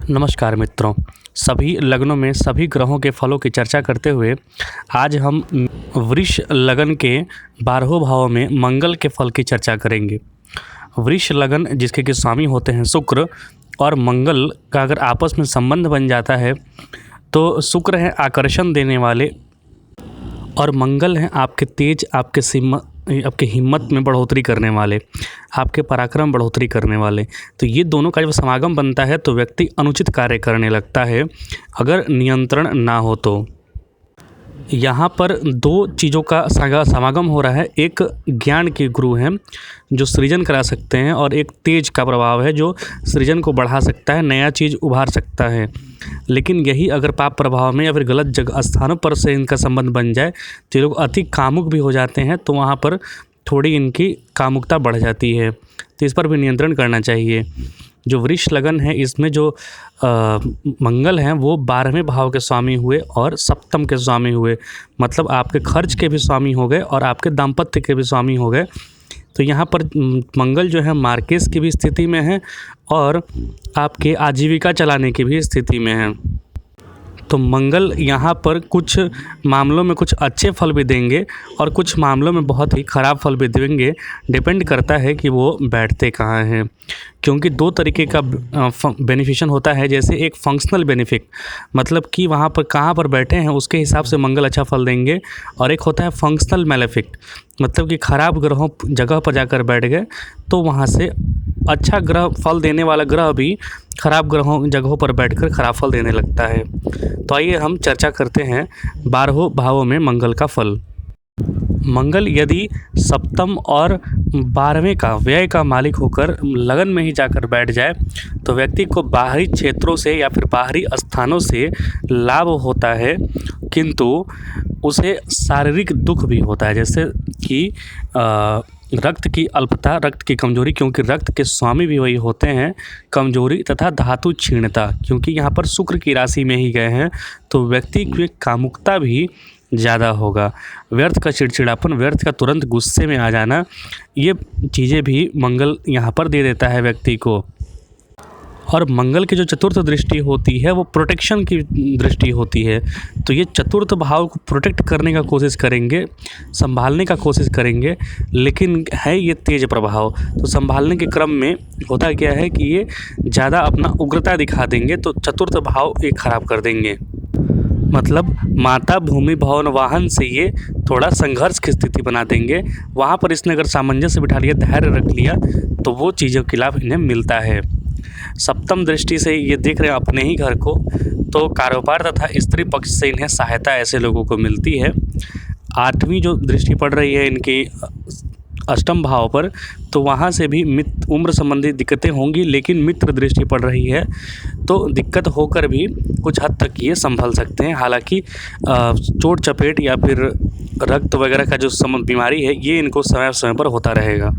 नमस्कार मित्रों। सभी लग्नों में सभी ग्रहों के फलों की चर्चा करते हुए आज हम वृष लगन के 12 भावों में मंगल के फल की चर्चा करेंगे। वृष लगन जिसके के स्वामी होते हैं शुक्र और मंगल का अगर आपस में संबंध बन जाता है तो शुक्र है आकर्षण देने वाले और मंगल हैं आपके तेज, आपके हिम्मत में बढ़ोतरी करने वाले, आपके पराक्रम बढ़ोतरी करने वाले। तो ये दोनों का जब समागम बनता है तो व्यक्ति अनुचित कार्य करने लगता है अगर नियंत्रण ना हो तो। यहाँ पर दो चीज़ों का समागम हो रहा है। एक ज्ञान के गुरु हैं जो सृजन करा सकते हैं और एक तेज का प्रभाव है जो सृजन को बढ़ा सकता है, नया चीज़ उभार सकता है। लेकिन यही अगर पाप प्रभाव में या फिर गलत जगह स्थानों पर से इनका संबंध बन जाए तो ये लोग अति कामुक भी हो जाते हैं, तो वहाँ पर थोड़ी इनकी कामुकता बढ़ जाती है। तो इस पर भी नियंत्रण करना चाहिए। जो वृष लगन है इसमें जो मंगल हैं वो 12वें भाव के स्वामी हुए और सप्तम के स्वामी हुए, मतलब आपके खर्च के भी स्वामी हो गए और आपके दाम्पत्य के भी स्वामी हो गए। तो यहाँ पर मंगल जो है मार्केस की भी स्थिति में है और आपके आजीविका चलाने की भी स्थिति में है। तो मंगल यहाँ पर कुछ मामलों में कुछ अच्छे फल भी देंगे और कुछ मामलों में बहुत ही ख़राब फल भी देंगे। डिपेंड करता है कि वो बैठते कहाँ हैं, क्योंकि दो तरीके का बेनिफिशन होता है। जैसे एक फंक्शनल बेनिफिट, मतलब कि वहाँ पर कहाँ पर बैठे हैं उसके हिसाब से मंगल अच्छा फल देंगे, और एक होता है फंक्शनल मैलेफिक, मतलब कि ख़राब ग्रहों जगह पर जाकर बैठ गए तो वहाँ से अच्छा ग्रह फल देने वाला ग्रह भी खराब ग्रहों जगहों पर बैठकर खराब फल देने लगता है। तो आइए हम चर्चा करते हैं 12 भावों में मंगल का फल। मंगल यदि सप्तम और 12वें का व्यय का मालिक होकर लगन में ही जाकर बैठ जाए तो व्यक्ति को बाहरी क्षेत्रों से या फिर बाहरी स्थानों से लाभ होता है, किंतु उसे शारीरिक दुख भी होता है, जैसे कि रक्त की अल्पता, रक्त की कमजोरी, क्योंकि रक्त के स्वामी भी वही होते हैं, कमजोरी तथा धातु क्षीणता, क्योंकि यहाँ पर शुक्र की राशि में ही गए हैं तो व्यक्ति की कामुकता भी ज़्यादा होगा। व्यर्थ का चिड़चिड़ापन, व्यर्थ का तुरंत गुस्से में आ जाना, ये चीज़ें भी मंगल यहाँ पर दे देता है व्यक्ति को। और मंगल की जो चतुर्थ दृष्टि होती है वो प्रोटेक्शन की दृष्टि होती है, तो ये चतुर्थ भाव को प्रोटेक्ट करने का कोशिश करेंगे, संभालने का कोशिश करेंगे, लेकिन है ये तेज प्रभाव। तो संभालने के क्रम में होता क्या है कि ये ज़्यादा अपना उग्रता दिखा देंगे तो चतुर्थ भाव ये खराब कर देंगे। मतलब माता, भूमि, भवन, वाहन से ये थोड़ा संघर्ष की स्थिति बना देंगे। वहाँ पर इसने अगर सामंजस्य बिठा लिया, धैर्य रख लिया, तो वो चीज़ों के लाभ इन्हें मिलता है। सप्तम दृष्टि से ये देख रहे हैं अपने ही घर को, तो कारोबार तथा स्त्री पक्ष से इन्हें सहायता ऐसे लोगों को मिलती है। 8वीं जो दृष्टि पड़ रही है इनकी अष्टम भाव पर, तो वहाँ से भी उम्र संबंधी दिक्कतें होंगी, लेकिन मित्र दृष्टि पड़ रही है तो दिक्कत होकर भी कुछ हद तक ये संभल सकते हैं। हालांकि चोट चपेट या फिर रक्त वगैरह का जो बीमारी है ये इनको समय समय पर होता रहेगा।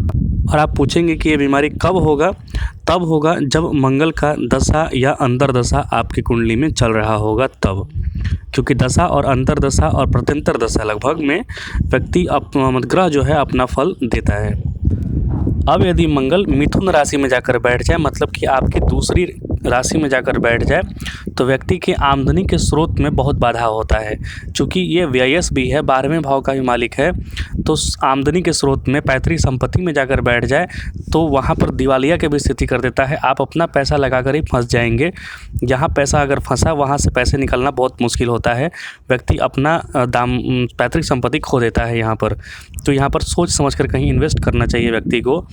और आप पूछेंगे कि ये बीमारी कब होगा? तब होगा जब मंगल का दशा या अंतर्दशा आपकी कुंडली में चल रहा होगा तब, क्योंकि दशा और अंतर्दशा और प्रत्यंतर दशा लगभग में व्यक्ति ग्रह जो है अपना फल देता है। अब यदि मंगल मिथुन राशि में जाकर बैठ जाए, मतलब कि आपकी दूसरी राशि में जाकर बैठ जाए, तो व्यक्ति के आमदनी के स्रोत में बहुत बाधा होता है। चूँकि ये व्ययस भी है, 12वें भाव का भी मालिक है, तो आमदनी के स्रोत में पैतृक संपत्ति में जाकर बैठ जाए तो वहाँ पर दिवालिया की भी स्थिति कर देता है। आप अपना पैसा लगाकर ही फंस जाएंगे। जहाँ पैसा अगर फंसा वहाँ से पैसे निकलना बहुत मुश्किल होता है। व्यक्ति अपना पैतृक संपत्ति खो देता है यहाँ पर। तो यहाँ पर सोच समझ कर कहीं इन्वेस्ट करना चाहिए व्यक्ति को।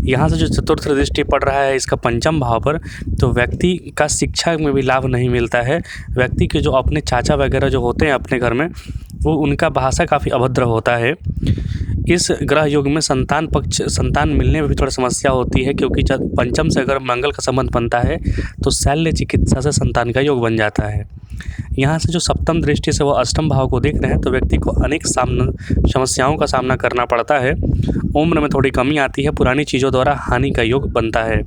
यहाँ से जो चतुर्थ दृष्टि पड़ रहा है इसका पंचम भाव पर, तो व्यक्ति का शिक्षा में भी लाभ नहीं मिलता है। व्यक्ति के जो अपने चाचा वगैरह जो होते हैं अपने घर में, वो उनका भाषा काफ़ी अभद्र होता है। इस ग्रह योग में संतान मिलने में भी थोड़ा समस्या होती है, क्योंकि जब पंचम से अगर मंगल का संबंध बनता है तो शल्य चिकित्सा से संतान का योग बन जाता है। यहाँ से जो सप्तम दृष्टि से वो अष्टम भाव को देख रहे हैं तो व्यक्ति को अनेक समस्याओं का सामना करना पड़ता है। उम्र में थोड़ी कमी आती है, पुरानी चीज़ों द्वारा हानि का योग बनता है।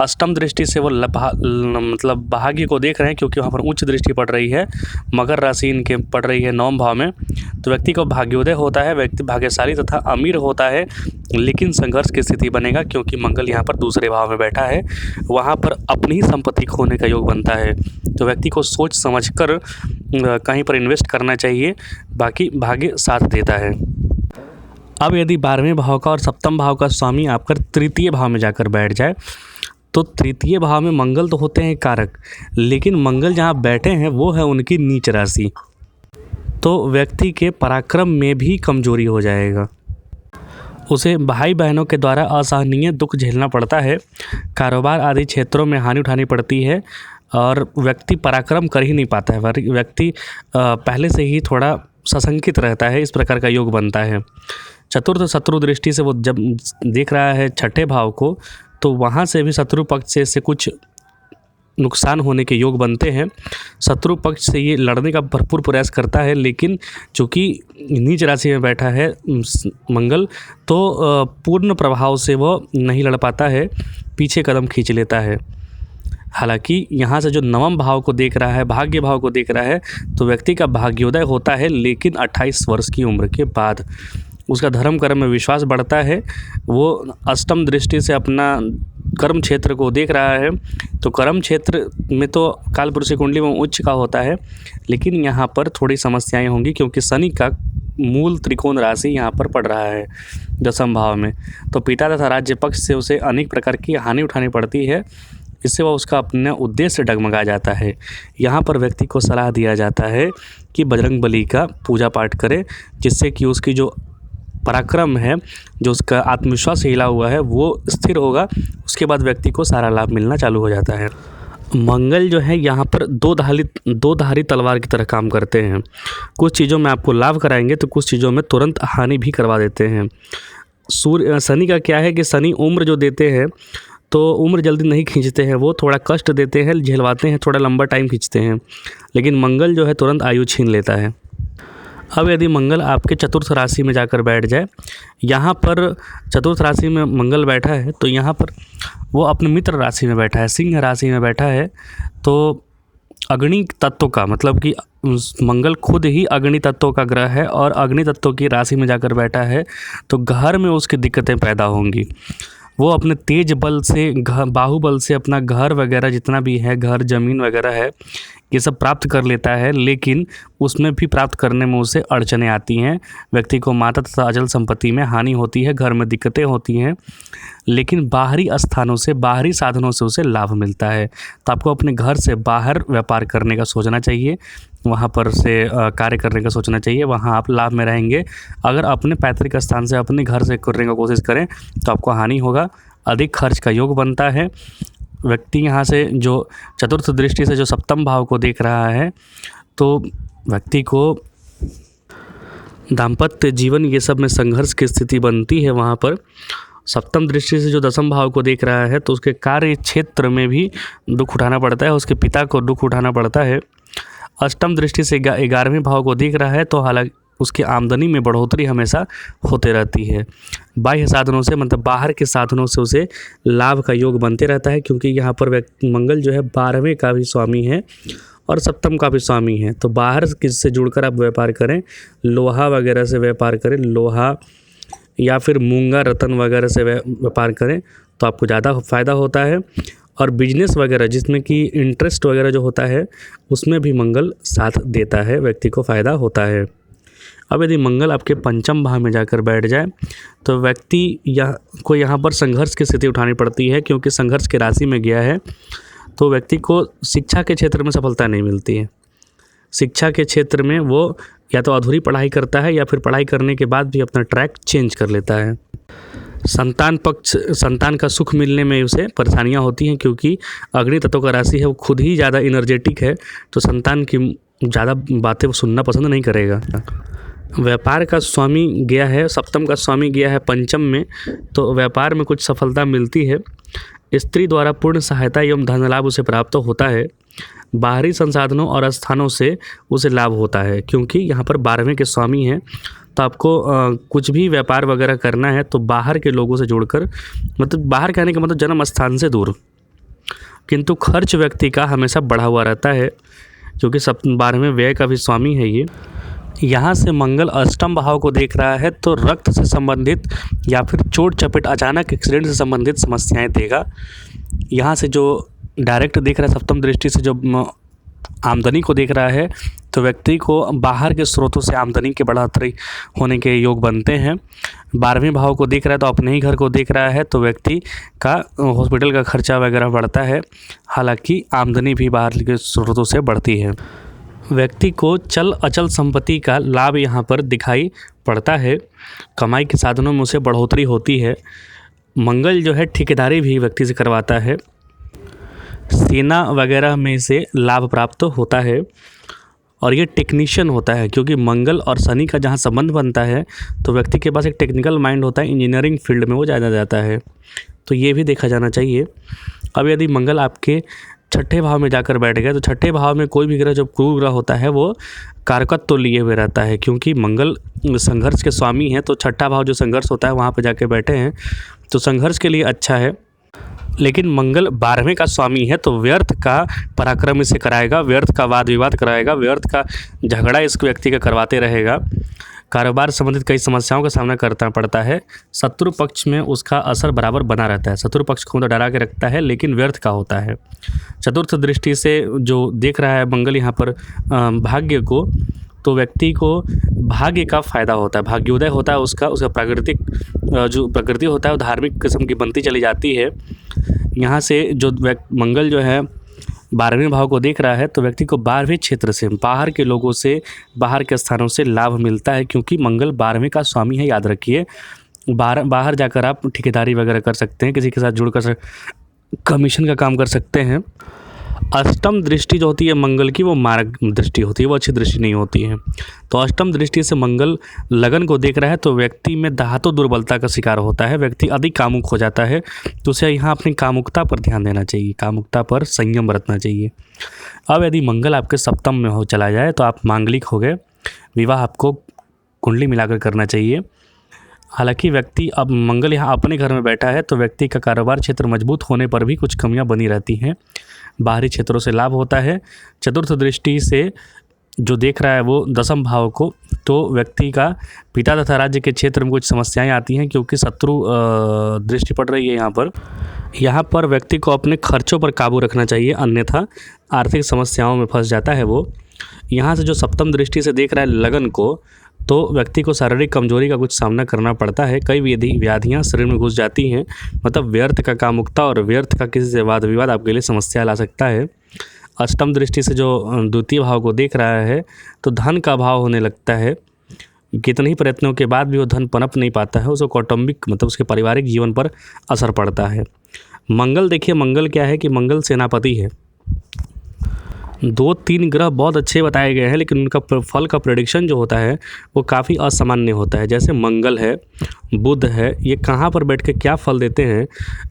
अष्टम दृष्टि से वो मतलब भाग्य को देख रहे हैं, क्योंकि वहाँ पर उच्च दृष्टि पड़ रही है, मकर राशि इनके पड़ रही है 9वें भाव में। तो व्यक्ति को भाग्योदय होता है, व्यक्ति भाग्यशाली तथा अमीर होता है, लेकिन संघर्ष की स्थिति बनेगा क्योंकि मंगल यहाँ पर दूसरे भाव में बैठा है, वहाँ पर अपनी ही संपत्ति खोने का योग बनता है। तो व्यक्ति को सोच समझ कर कहीं पर इन्वेस्ट करना चाहिए, बाकी भाग्य साथ देता है। अब यदि 12वें भाव का और सप्तम भाव का स्वामी आपका तृतीय भाव में जाकर बैठ जाए, तो तृतीय भाव में मंगल तो होते हैं कारक, लेकिन मंगल जहाँ बैठे हैं वो है उनकी नीच राशि, तो व्यक्ति के पराक्रम में भी कमजोरी हो जाएगा। उसे भाई बहनों के द्वारा असहनीय दुख झेलना पड़ता है, कारोबार आदि क्षेत्रों में हानि उठानी पड़ती है और व्यक्ति पराक्रम कर ही नहीं पाता है। व्यक्ति पहले से ही थोड़ा सशंकित रहता है, इस प्रकार का योग बनता है। चतुर्थ शत्रु दृष्टि से वो जब देख रहा है छठे भाव को, तो वहाँ से भी शत्रु पक्ष से कुछ नुकसान होने के योग बनते हैं। शत्रु पक्ष से ये लड़ने का भरपूर प्रयास करता है, लेकिन चूँकि नीच राशि में बैठा है मंगल, तो पूर्ण प्रभाव से वो नहीं लड़ पाता है, पीछे कदम खींच लेता है। हालांकि यहाँ से जो 9वें भाव को देख रहा है, भाग्य भाव को देख रहा है, तो व्यक्ति का भाग्योदय होता है, लेकिन 28 वर्ष की उम्र के बाद। उसका धर्म कर्म में विश्वास बढ़ता है। वो अष्टम दृष्टि से अपना कर्म क्षेत्र को देख रहा है, तो कर्म क्षेत्र में तो कालपुरुष की कुंडली में उच्च का होता है, लेकिन यहाँ पर थोड़ी समस्याएं होंगी क्योंकि शनि का मूल त्रिकोण राशि यहाँ पर पड़ रहा है 10वें भाव में। तो पिता तथा राज्य पक्ष से उसे अनेक प्रकार की हानि उठानी पड़ती है, इससे वह उसका अपने उद्देश्य डगमगा जाता है। यहाँ पर व्यक्ति को सलाह दिया जाता है कि बजरंग बली का पूजा पाठ करे, जिससे कि उसकी जो पराक्रम है, जो उसका आत्मविश्वास हिला हुआ है, वो स्थिर होगा। उसके बाद व्यक्ति को सारा लाभ मिलना चालू हो जाता है। मंगल जो है यहाँ पर दो धारी तलवार की तरह काम करते हैं। कुछ चीज़ों में आपको लाभ कराएंगे तो कुछ चीज़ों में तुरंत हानि भी करवा देते हैं। शनि का क्या है कि शनि उम्र जो देते हैं, तो उम्र जल्दी नहीं खींचते हैं, वो थोड़ा कष्ट देते हैं, झेलवाते हैं, थोड़ा लंबा टाइम खींचते हैं, लेकिन मंगल जो है तुरंत आयु छीन लेता है। अब यदि मंगल आपके चतुर्थ राशि में जाकर बैठ जाए, यहाँ पर चतुर्थ राशि में मंगल बैठा है, तो यहाँ पर वो अपने मित्र राशि में बैठा है, सिंह राशि में बैठा है, तो अग्नि तत्व का मतलब कि मंगल खुद ही अग्नि तत्व का ग्रह है और अग्नि तत्व की राशि में जाकर बैठा है, तो घर में उसकी दिक्कतें पैदा होंगी। वो अपने तेज बल से बाहुबल से अपना घर वगैरह जितना भी है, घर ज़मीन वगैरह है, ये सब प्राप्त कर लेता है, लेकिन उसमें भी प्राप्त करने में उसे अड़चनें आती हैं। व्यक्ति को माता तथा अचल संपत्ति में हानि होती है, घर में दिक्कतें होती हैं, लेकिन बाहरी स्थानों से, बाहरी साधनों से उसे लाभ मिलता है। तो आपको अपने घर से बाहर व्यापार करने का सोचना चाहिए, वहाँ पर से कार्य करने का सोचना चाहिए, वहाँ आप लाभ में रहेंगे। अगर अपने पैतृक स्थान से अपने घर से करने की कोशिश करें तो आपको हानि होगा, अधिक खर्च का योग बनता है। व्यक्ति यहाँ से जो चतुर्थ दृष्टि से जो सप्तम भाव को देख रहा है, तो व्यक्ति को दाम्पत्य जीवन ये सब में संघर्ष की स्थिति बनती है। वहाँ पर सप्तम दृष्टि से जो 10वें भाव को देख रहा है, तो उसके कार्य क्षेत्र में भी दुख उठाना पड़ता है, उसके पिता को दुख उठाना पड़ता है। अष्टम दृष्टि से 11वें भाव को देख रहा है, तो हालांकि उसकी आमदनी में बढ़ोतरी हमेशा होते रहती है। बाह्य साधनों से मतलब बाहर के साधनों से उसे लाभ का योग बनते रहता है, क्योंकि यहाँ पर मंगल जो है 12वें का भी स्वामी है और सप्तम का भी स्वामी है। तो बाहर किससे जुड़कर आप व्यापार करें, लोहा वगैरह से व्यापार करें, लोहा या फिर मूंगा रतन वगैरह से व्यापार करें तो आपको ज़्यादा फ़ायदा होता है। और बिजनेस वगैरह जिसमें कि इंटरेस्ट वगैरह जो होता है, उसमें भी मंगल साथ देता है, व्यक्ति को फ़ायदा होता है। अब यदि मंगल आपके पंचम भाव में जाकर बैठ जाए, तो व्यक्ति को यहाँ पर संघर्ष की स्थिति उठानी पड़ती है, क्योंकि संघर्ष की राशि में गया है, तो व्यक्ति को शिक्षा के क्षेत्र में सफलता नहीं मिलती है। शिक्षा के क्षेत्र में वो या तो अधूरी पढ़ाई करता है या फिर पढ़ाई करने के बाद भी अपना ट्रैक चेंज कर लेता है। संतान का सुख मिलने में उसे परेशानियां होती हैं, क्योंकि अग्नि तत्व का राशि है, वो खुद ही ज़्यादा एनर्जेटिक है, तो संतान की ज़्यादा बातें वो सुनना पसंद नहीं करेगा। व्यापार का स्वामी गया है, सप्तम का स्वामी गया है पंचम में, तो व्यापार में कुछ सफलता मिलती है। स्त्री द्वारा पूर्ण सहायता एवं धन लाभ उसे प्राप्त होता है। बाहरी संसाधनों और स्थानों से उसे लाभ होता है, क्योंकि यहाँ पर 12वें के स्वामी हैं। तो आपको कुछ भी व्यापार वगैरह करना है तो बाहर के लोगों से जुड़कर, मतलब बाहर कहने का मतलब जन्म स्थान से दूर, किंतु खर्च व्यक्ति का हमेशा बढ़ा हुआ रहता है, क्योंकि 12वें व्यय का भी स्वामी है ये। यहाँ से मंगल अष्टम भाव को देख रहा है तो रक्त से संबंधित या फिर चोट चपेट, अचानक एक्सीडेंट से संबंधित समस्याएं देगा। यहाँ से जो डायरेक्ट देख रहा है सप्तम दृष्टि से, जो आमदनी को देख रहा है, तो व्यक्ति को बाहर के स्रोतों से आमदनी के बढ़ोतरी होने के योग बनते हैं। 12वें भाव को देख रहा है तो अपने ही घर को देख रहा है, तो व्यक्ति का हॉस्पिटल का खर्चा वगैरह बढ़ता है। हालांकि आमदनी भी बाहर के स्रोतों से बढ़ती है। व्यक्ति को चल अचल संपत्ति का लाभ यहाँ पर दिखाई पड़ता है। कमाई के साधनों में उसे बढ़ोतरी होती है। मंगल जो है ठेकेदारी भी व्यक्ति से करवाता है। सेना वगैरह में से लाभ प्राप्त होता है और ये टेक्नीशियन होता है, क्योंकि मंगल और शनि का जहाँ संबंध बनता है तो व्यक्ति के पास एक टेक्निकल माइंड होता है, इंजीनियरिंग फील्ड में वो ज़्यादा जाता है, तो ये भी देखा जाना चाहिए। अब यदि मंगल आपके छठे भाव में जाकर बैठ गया तो छठे भाव में कोई भी ग्रह जब क्रूर ग्रह होता है वो कारकत्व तो लिए हुए रहता है, क्योंकि मंगल संघर्ष के स्वामी हैं। तो छठा भाव जो संघर्ष होता है वहाँ पर जाके बैठे हैं तो संघर्ष के लिए अच्छा है। लेकिन मंगल 12वें का स्वामी है तो व्यर्थ का पराक्रम इसे कराएगा, व्यर्थ का वाद विवाद कराएगा, व्यर्थ का झगड़ा इस व्यक्ति का करवाते रहेगा। कारोबार संबंधित कई समस्याओं का सामना करना पड़ता है। शत्रु पक्ष में उसका असर बराबर बना रहता है। शत्रु पक्ष को तो डरा के रखता है, लेकिन व्यर्थ का होता है। चतुर्थ दृष्टि से जो देख रहा है मंगल यहाँ पर भाग्य को, तो व्यक्ति को भाग्य का फ़ायदा होता है, भाग्योदय होता है उसका प्राकृतिक जो प्रकृति होता है वो धार्मिक किस्म की बनती चली जाती है। यहाँ से जो मंगल जो है 12वें भाव को देख रहा है तो व्यक्ति को 12वें क्षेत्र से, बाहर के लोगों से, बाहर के स्थानों से लाभ मिलता है, क्योंकि मंगल 12वें का स्वामी है। याद रखिए, बाहर जाकर आप ठेकेदारी वगैरह कर सकते हैं, किसी के साथ जुड़कर कमीशन का काम कर सकते हैं। अष्टम दृष्टि जो होती है मंगल की वो मार्ग दृष्टि होती है, वो अच्छी दृष्टि नहीं होती है। तो अष्टम दृष्टि से मंगल लगन को देख रहा है तो व्यक्ति में धातु दुर्बलता का शिकार होता है, व्यक्ति अधिक कामुक हो जाता है। तो उसे यहाँ अपनी कामुकता पर ध्यान देना चाहिए, कामुकता पर संयम बरतना चाहिए। अब यदि मंगल आपके सप्तम में हो चला जाए तो आप मांगलिक हो गए, विवाह आपको कुंडली मिलाकर करना चाहिए। हालांकि व्यक्ति अब मंगल यहाँ अपने घर में बैठा है तो व्यक्ति का कारोबार क्षेत्र मजबूत होने पर भी कुछ कमियां बनी रहती हैं। बाहरी क्षेत्रों से लाभ होता है। चतुर्थ दृष्टि से जो देख रहा है वो दसम भाव को, तो व्यक्ति का पिता तथा राज्य के क्षेत्र में कुछ समस्याएं आती हैं, क्योंकि शत्रु दृष्टि पड़ रही है यहाँ पर व्यक्ति को अपने खर्चों पर काबू रखना चाहिए, अन्यथा आर्थिक समस्याओं में फंस जाता है वो। यहाँ से जो सप्तम दृष्टि से देख रहा है लगन को, तो व्यक्ति को शारीरिक कमजोरी का कुछ सामना करना पड़ता है। कई व्याधियाँ शरीर में घुस जाती हैं, मतलब व्यर्थ का कामुकता और व्यर्थ का किसी से वाद विवाद आपके लिए समस्या ला सकता है। अष्टम दृष्टि से जो द्वितीय भाव को देख रहा है तो धन का भाव होने लगता है। कितने ही प्रयत्नों के बाद भी वो धन पनप नहीं पाता है, उसको कौटुंबिक मतलब उसके पारिवारिक जीवन पर असर पड़ता है। मंगल देखिए, मंगल क्या है कि मंगल सेनापति है। 2-3 ग्रह बहुत अच्छे बताए गए हैं, लेकिन उनका फल का प्रेडिक्शन जो होता है वो काफ़ी असामान्य होता है। जैसे मंगल है, बुध है, ये कहाँ पर बैठ के क्या फल देते हैं,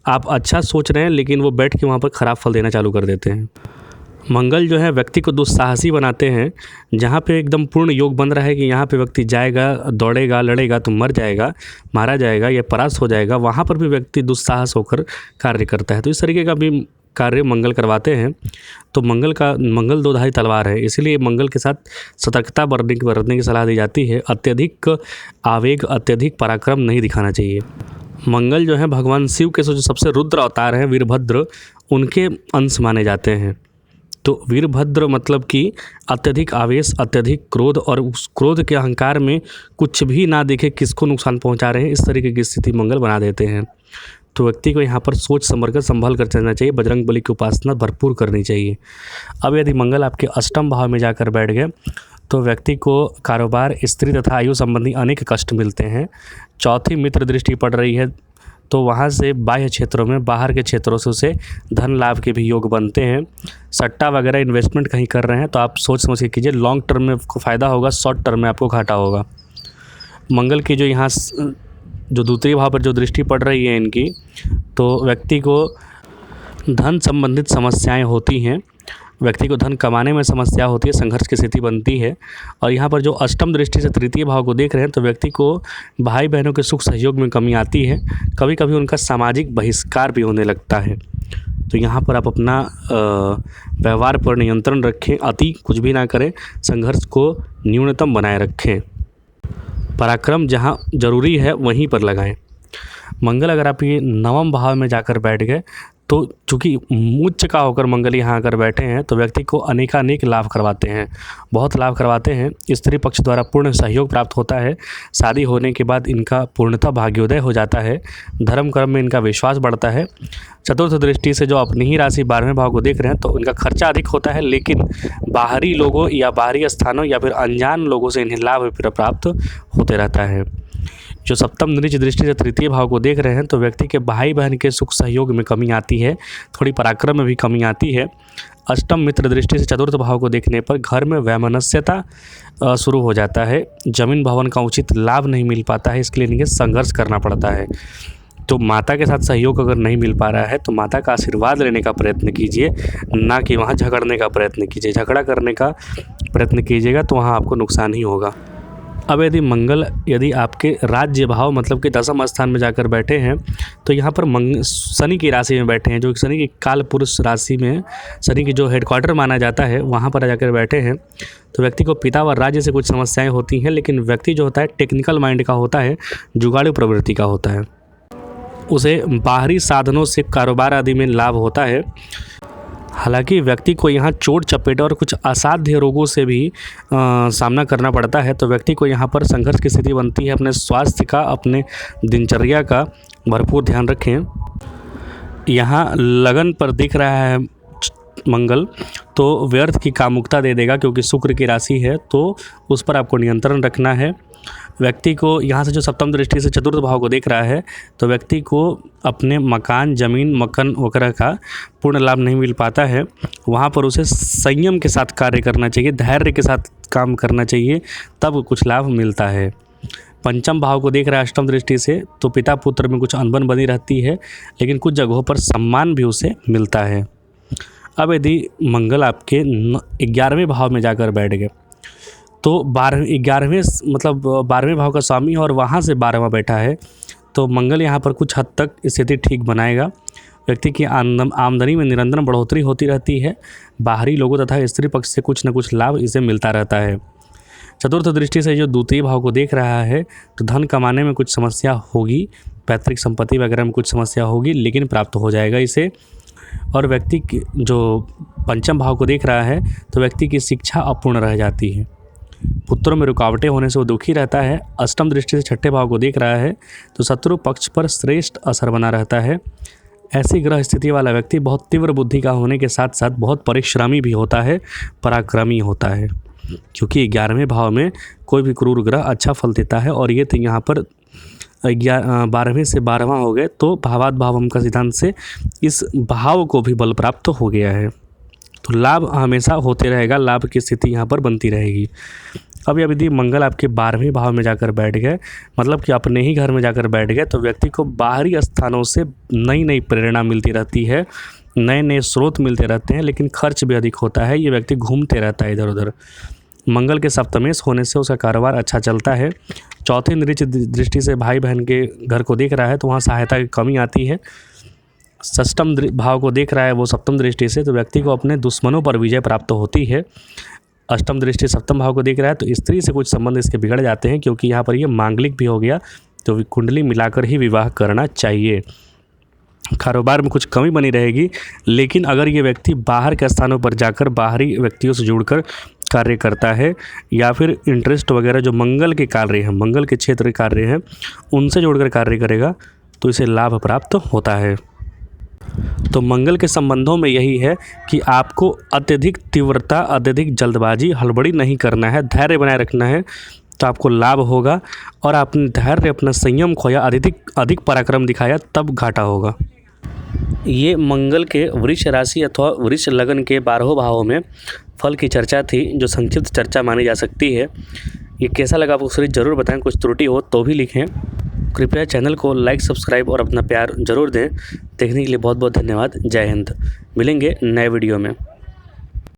आप अच्छा सोच रहे हैं लेकिन वो बैठ के वहाँ पर ख़राब फल देना चालू कर देते हैं। मंगल जो है व्यक्ति को दुस्साहसी बनाते हैं। जहाँ पे एकदम पूर्ण योग बन रहा है कि यहाँ पे व्यक्ति जाएगा, दौड़ेगा, लड़ेगा तो मर जाएगा, मारा जाएगा या परास्त हो जाएगा, वहाँ पर भी व्यक्ति दुस्साहस होकर कार्य करता है। तो इस तरीके का भी कार्य मंगल करवाते हैं। तो मंगल दोधारी तलवार है, इसीलिए मंगल के साथ सतर्कता बरतने की सलाह दी जाती है। अत्यधिक आवेग, अत्यधिक पराक्रम नहीं दिखाना चाहिए। मंगल जो है भगवान शिव के जो सबसे रुद्र अवतार हैं वीरभद्र, उनके अंश माने जाते हैं। तो वीरभद्र मतलब कि अत्यधिक आवेश, अत्यधिक क्रोध, और उस क्रोध के अहंकार में कुछ भी ना देखे किसको नुकसान पहुंचा रहे हैं, इस तरीके की स्थिति मंगल बना देते हैं। तो व्यक्ति को यहाँ पर सोच समझ कर संभल कर चलना चाहिए, बजरंग बली की उपासना भरपूर करनी चाहिए। अब यदि मंगल आपके अष्टम भाव में जाकर बैठ गए तो व्यक्ति को कारोबार, स्त्री तथा आयु संबंधी अनेक कष्ट मिलते हैं। चौथी मित्र दृष्टि पड़ रही है तो वहाँ से बाह्य क्षेत्रों में, बाहर के क्षेत्रों से उसे धन लाभ के भी योग बनते हैं। सट्टा वगैरह इन्वेस्टमेंट कहीं कर रहे हैं तो आप सोच समझ के कीजिए, लॉन्ग टर्म में आपको फ़ायदा होगा, शॉर्ट टर्म में आपको घाटा होगा। मंगल की जो यहाँ जो द्वितीय भाव पर जो दृष्टि पड़ रही है इनकी, तो व्यक्ति को धन संबंधित समस्याएं होती हैं, व्यक्ति को धन कमाने में समस्या होती है, संघर्ष की स्थिति बनती है। और यहाँ पर जो अष्टम दृष्टि से तृतीय भाव को देख रहे हैं तो व्यक्ति को भाई बहनों के सुख सहयोग में कमी आती है, कभी कभी उनका सामाजिक बहिष्कार भी होने लगता है। तो यहाँ पर आप अपना व्यवहार पर नियंत्रण रखें, अति कुछ भी ना करें, संघर्ष को न्यूनतम बनाए रखें, पराक्रम जहाँ जरूरी है वहीं पर लगाएं। मंगल अगर आप ये नवम भाव में जाकर बैठ गए तो चूँकि उच्च का होकर मंगल यहाँ आकर बैठे हैं तो व्यक्ति को अनेकानेक लाभ करवाते हैं, बहुत लाभ करवाते हैं। स्त्री पक्ष द्वारा पूर्ण सहयोग प्राप्त होता है। शादी होने के बाद इनका पूर्णतः भाग्योदय हो जाता है। धर्म कर्म में इनका विश्वास बढ़ता है। चतुर्थ दृष्टि से जो अपनी ही राशि 12वें भाव को देख रहे हैं तो इनका खर्चा अधिक होता है, लेकिन बाहरी लोगों या बाहरी स्थानों या फिर अनजान लोगों से इन्हें लाभ प्राप्त होते रहता है। जो सप्तम नीच दृष्टि से तृतीय भाव को देख रहे हैं तो व्यक्ति के भाई बहन के सुख सहयोग में कमी आती है, थोड़ी पराक्रम में भी कमी आती है। अष्टम मित्र दृष्टि से चतुर्थ भाव को देखने पर घर में वैमनस्यता शुरू हो जाता है। जमीन भवन का उचित लाभ नहीं मिल पाता है, इसके लिए इन्हें संघर्ष करना पड़ता है। तो माता के साथ सहयोग अगर नहीं मिल पा रहा है तो माता का आशीर्वाद लेने का प्रयत्न कीजिए, ना कि वहाँ झगड़ने का प्रयत्न कीजिए। झगड़ा करने का प्रयत्न कीजिएगा तो वहाँ आपको नुकसान ही होगा। अब यदि आपके राज्य भाव मतलब कि 10वें स्थान में जाकर बैठे हैं तो यहाँ पर शनि की राशि में बैठे हैं, जो शनि की काल पुरुष राशि में शनि की जो हेडक्वार्टर माना जाता है वहाँ पर जाकर बैठे हैं तो व्यक्ति को पिता व राज्य से कुछ समस्याएं होती हैं, लेकिन व्यक्ति जो होता है टेक्निकल माइंड का होता है, जुगाड़ू प्रवृत्ति का होता है, उसे बाहरी साधनों से कारोबार आदि में लाभ होता है। हालांकि व्यक्ति को यहाँ चोट चपेट और कुछ असाध्य रोगों से भी सामना करना पड़ता है, तो व्यक्ति को यहाँ पर संघर्ष की स्थिति बनती है। अपने स्वास्थ्य का, अपने दिनचर्या का भरपूर ध्यान रखें। यहाँ लगन पर दिख रहा है मंगल तो व्यर्थ की कामुकता दे देगा, क्योंकि शुक्र की राशि है तो उस पर आपको नियंत्रण रखना है। व्यक्ति को यहाँ से जो सप्तम दृष्टि से चतुर्थ भाव को देख रहा है तो व्यक्ति को अपने मकान, ज़मीन, मकान वगैरह का पूर्ण लाभ नहीं मिल पाता है। वहाँ पर उसे संयम के साथ कार्य करना चाहिए, धैर्य के साथ काम करना चाहिए, तब कुछ लाभ मिलता है। पंचम भाव को देख रहा है अष्टम दृष्टि से तो पिता पुत्र में कुछ अनबन बनी रहती है, लेकिन कुछ जगहों पर सम्मान भी उसे मिलता है। अब यदि मंगल आपके 11वें भाव में जाकर बैठ गए तो 12वें भाव का स्वामी और वहाँ से 12वां बैठा है तो मंगल यहाँ पर कुछ हद तक स्थिति ठीक बनाएगा। व्यक्ति की आमदनी में निरंतर बढ़ोतरी होती रहती है। बाहरी लोगों तथा स्त्री पक्ष से कुछ न कुछ लाभ इसे मिलता रहता है। चतुर्थ दृष्टि से जो द्वितीय भाव को देख रहा है तो धन कमाने में कुछ समस्या होगी, पैतृक संपत्ति वगैरह में कुछ समस्या होगी, लेकिन प्राप्त हो जाएगा इसे। और व्यक्ति जो पंचम भाव को देख रहा है तो व्यक्ति की शिक्षा अपूर्ण रह जाती है, पुत्रों में रुकावटें होने से वो दुखी रहता है। अष्टम दृष्टि से छठे भाव को देख रहा है तो शत्रु पक्ष पर श्रेष्ठ असर बना रहता है। ऐसी ग्रह स्थिति वाला व्यक्ति बहुत तीव्र बुद्धि का होने के साथ साथ बहुत परिश्रमी भी होता है, पराक्रमी होता है, क्योंकि 11वें भाव में कोई भी क्रूर ग्रह अच्छा फल देता है। और ये तो यहाँ पर 12वें से 12वां हो गए तो भावात भावम का सिद्धांत से इस भाव को भी बल प्राप्त हो गया है, तो लाभ हमेशा होते रहेगा, लाभ की स्थिति यहाँ पर बनती रहेगी। अब यदि मंगल आपके 12वें भाव में जाकर बैठ गए, मतलब कि अपने ही घर में जाकर बैठ गए, तो व्यक्ति को बाहरी स्थानों से नई नई प्रेरणा मिलती रहती है, नए नए स्रोत मिलते रहते हैं, लेकिन खर्च भी अधिक होता है। ये व्यक्ति घूमते रहता है इधर उधर। मंगल के सप्तमेश होने से उसका कारोबार अच्छा चलता है। चौथे नीच दृष्टि से भाई बहन के घर को देख रहा है तो वहाँ सहायता की कमी आती है। षष्ठम भाव को देख रहा है वो सप्तम दृष्टि से, तो व्यक्ति को अपने दुश्मनों पर विजय प्राप्त होती है। अष्टम दृष्टि सप्तम भाव को देख रहा है तो स्त्री से कुछ संबंध इसके बिगड़ जाते हैं, क्योंकि यहाँ पर ये मांगलिक भी हो गया, तो कुंडली मिलाकर ही विवाह करना चाहिए। कारोबार में कुछ कमी बनी रहेगी, लेकिन अगर ये व्यक्ति बाहर के स्थानों पर जाकर बाहरी व्यक्तियों से जुड़कर कार्य करता है या फिर इंटरेस्ट वगैरह जो मंगल के कार्य हैं, मंगल के क्षेत्र के कार्य हैं, उनसे जोड़कर कार्य करेगा तो इसे लाभ प्राप्त होता है। तो मंगल के संबंधों में यही है कि आपको अत्यधिक तीव्रता, अत्यधिक जल्दबाजी, हड़बड़ी नहीं करना है, धैर्य बनाए रखना है, तो आपको लाभ होगा। और आपने धैर्य, अपना संयम खोया, अधिक पराक्रम दिखाया, तब घाटा होगा। ये मंगल के वृष राशि अथवा वृष लगन के 12 भावों में फल की चर्चा थी, जो संक्षिप्त चर्चा मानी जा सकती है। ये कैसा लगा आपको ज़रूर बताएं, कुछ त्रुटि हो तो भी लिखें। कृपया चैनल को लाइक, सब्सक्राइब और अपना प्यार ज़रूर दें। देखने के लिए बहुत बहुत धन्यवाद। जय हिंद। मिलेंगे नए वीडियो में।